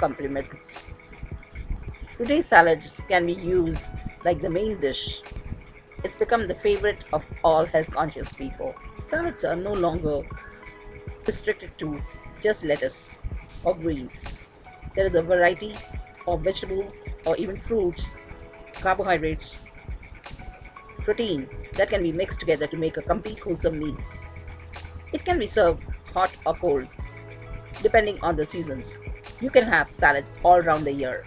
compliments. Today's salads can be used like the main dish. It's become the favorite of all health conscious people. Salads are no longer restricted to just lettuce or greens. There is a variety of vegetable or even fruits, carbohydrates, protein that can be mixed together to make a complete wholesome meal. It can be served hot or cold depending on the seasons. You can have salad all around the year.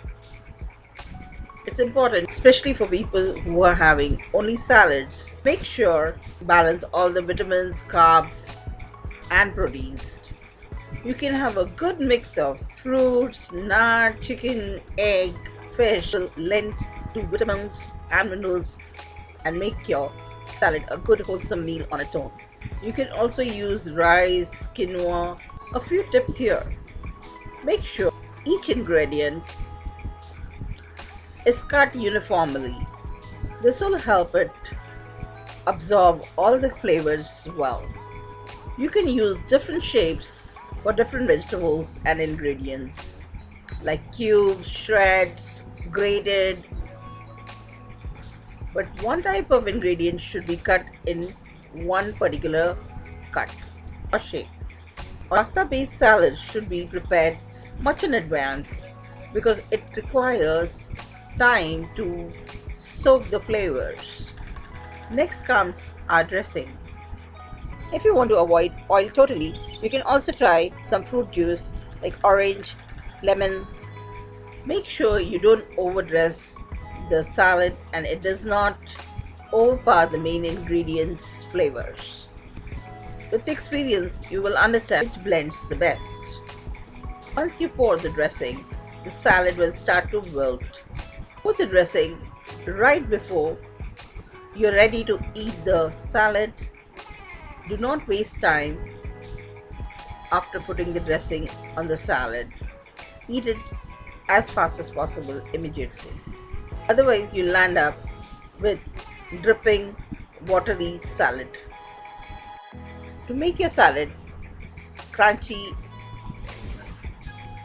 It's important, especially for people who are having only salads. Make sure you balance all the vitamins, carbs, and proteins. You can have a good mix of fruits, nuts, chicken, egg, fish, lent to vitamins and minerals and make your salad a good wholesome meal on its own. You can also use rice, quinoa. A few tips here. Make sure each ingredient is cut uniformly. This will help it absorb all the flavors well. You can use different shapes for different vegetables and ingredients like cubes, shreds, grated, but one type of ingredient should be cut in one particular cut or shape. Pasta based salad should be prepared much in advance because it requires time to soak the flavors. Next comes our dressing. If you want to avoid oil totally, you can also try some fruit juice like orange, lemon. Make sure you don't overdress the salad and it does not overpower the main ingredients' flavors. With experience, you will understand which blends the best. Once you pour the dressing, the salad will start to wilt. Put the dressing right before you're ready to eat the salad. Do not waste time after putting the dressing on the salad. Eat it as fast as possible immediately. Otherwise, you'll end up with dripping, watery salad. To make your salad crunchy,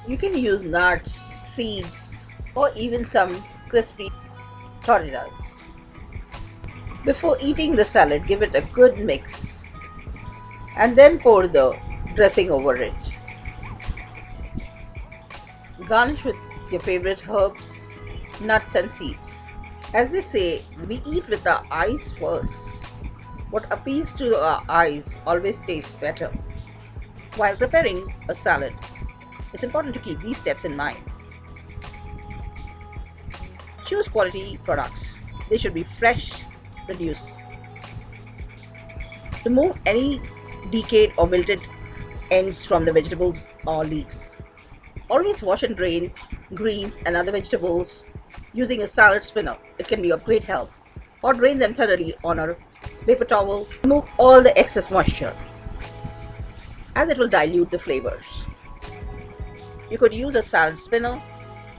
you can use nuts, seeds, or even some crispy tortillas. Before eating the salad, give it a good mix and then pour the dressing over it. Garnish with your favorite herbs, nuts, and seeds. As they say, we eat with our eyes first. What appeals to our eyes always tastes better. While preparing a salad, it's important to keep these steps in mind. Choose quality products. They should be fresh produce. Remove any decayed or wilted ends from the vegetables or leaves. Always wash and drain greens and other vegetables using a salad spinner. It can be of great help. Or drain them thoroughly on a paper towel. Remove all the excess moisture as it will dilute the flavors. You could use a salad spinner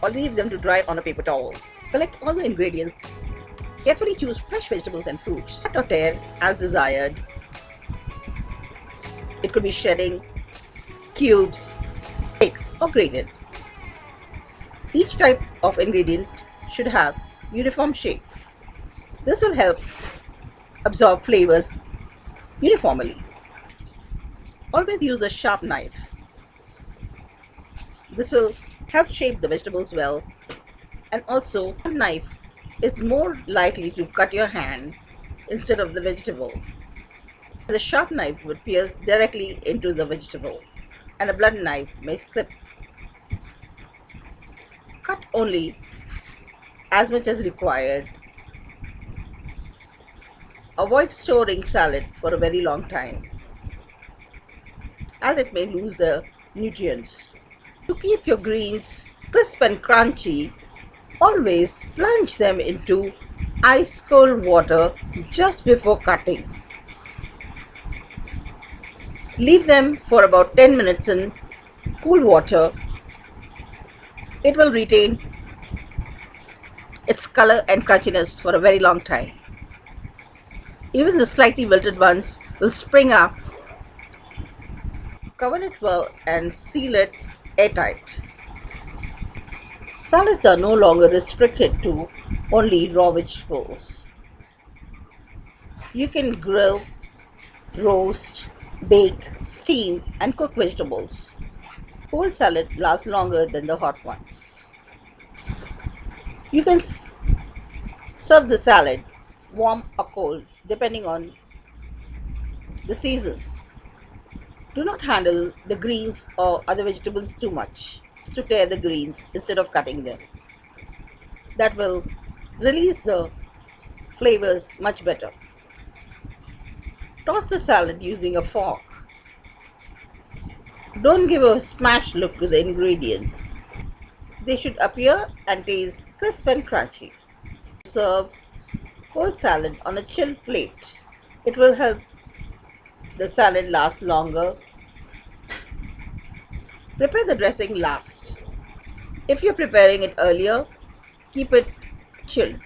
or leave them to dry on a paper towel. Collect all the ingredients. Carefully choose fresh vegetables and fruits. Cut or tear as desired. It could be shredding, cubes, flakes, or grated. Each type of ingredient should have uniform shape. This will help absorb flavors uniformly. Always use a sharp knife. This will help shape the vegetables well, and also a knife is more likely to cut your hand instead of the vegetable. The sharp knife would pierce directly into the vegetable and a blunt knife may slip. Cut only as much as required. Avoid storing salad for a very long time as it may lose the nutrients. To keep your greens crisp and crunchy, always plunge them into ice cold water just before cutting. Leave them for about 10 minutes in cool water. It will retain its color and crunchiness for a very long time. Even the slightly wilted ones will spring up. Cover it well and seal it airtight. Salads are no longer restricted to only raw vegetables. You can grill, roast, bake, steam, and cook vegetables. Cold salad lasts longer than the hot ones. You can serve the salad warm or cold depending on the seasons. Do not handle the greens or other vegetables too much to tear the greens instead of cutting them. That will release the flavors much better. Toss the salad using a fork. Don't give a smashed look to the ingredients. They should appear and taste crisp and crunchy. Serve cold salad on a chilled plate. It will help the salad last longer. Prepare the dressing last. If you're preparing it earlier, keep it chilled.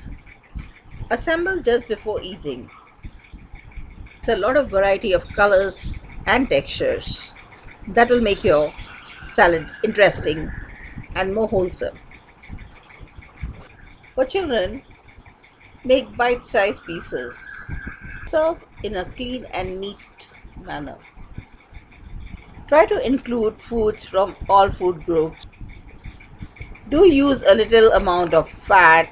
Assemble just before eating. It's a lot of variety of colors and textures that will make your salad interesting and more wholesome. For children, make bite-sized pieces. Serve in a clean and neat manner. Try to include foods from all food groups. Do use a little amount of fat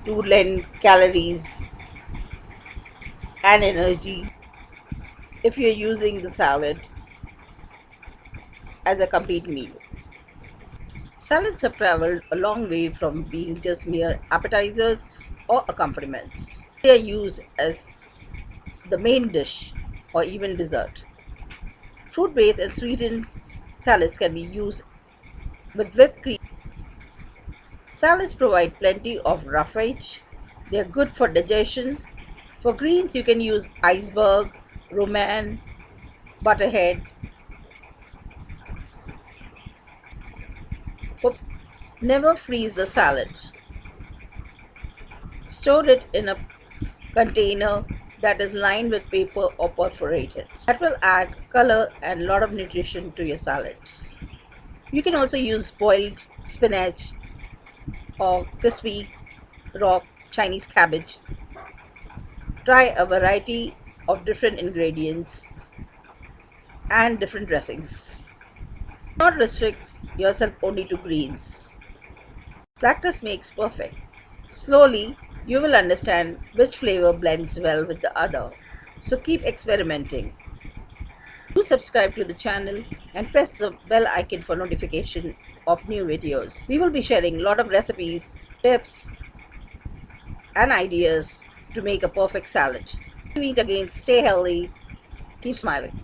to lend calories and energy if you're using the salad as a complete meal. Salads have traveled a long way from being just mere appetizers or accompaniments. They are used as the main dish or even dessert. Fruit based and sweetened salads can be used with whipped cream. Salads provide plenty of roughage. They are good for digestion. For greens, you can use iceberg, romaine, butterhead. For never freeze the salad. Store it in a container that is lined with paper or perforated. That will add color and lot of nutrition to your salads. You can also use boiled spinach or crispy raw Chinese cabbage. Try a variety of different ingredients and different dressings. Do not restrict yourself only to greens. Practice makes perfect. Slowly, you will understand which flavor blends well with the other. So keep experimenting. Do subscribe to the channel and press the bell icon for notification of new videos. We will be sharing a lot of recipes, tips, and ideas to make a perfect salad. Meet again, stay healthy, keep smiling.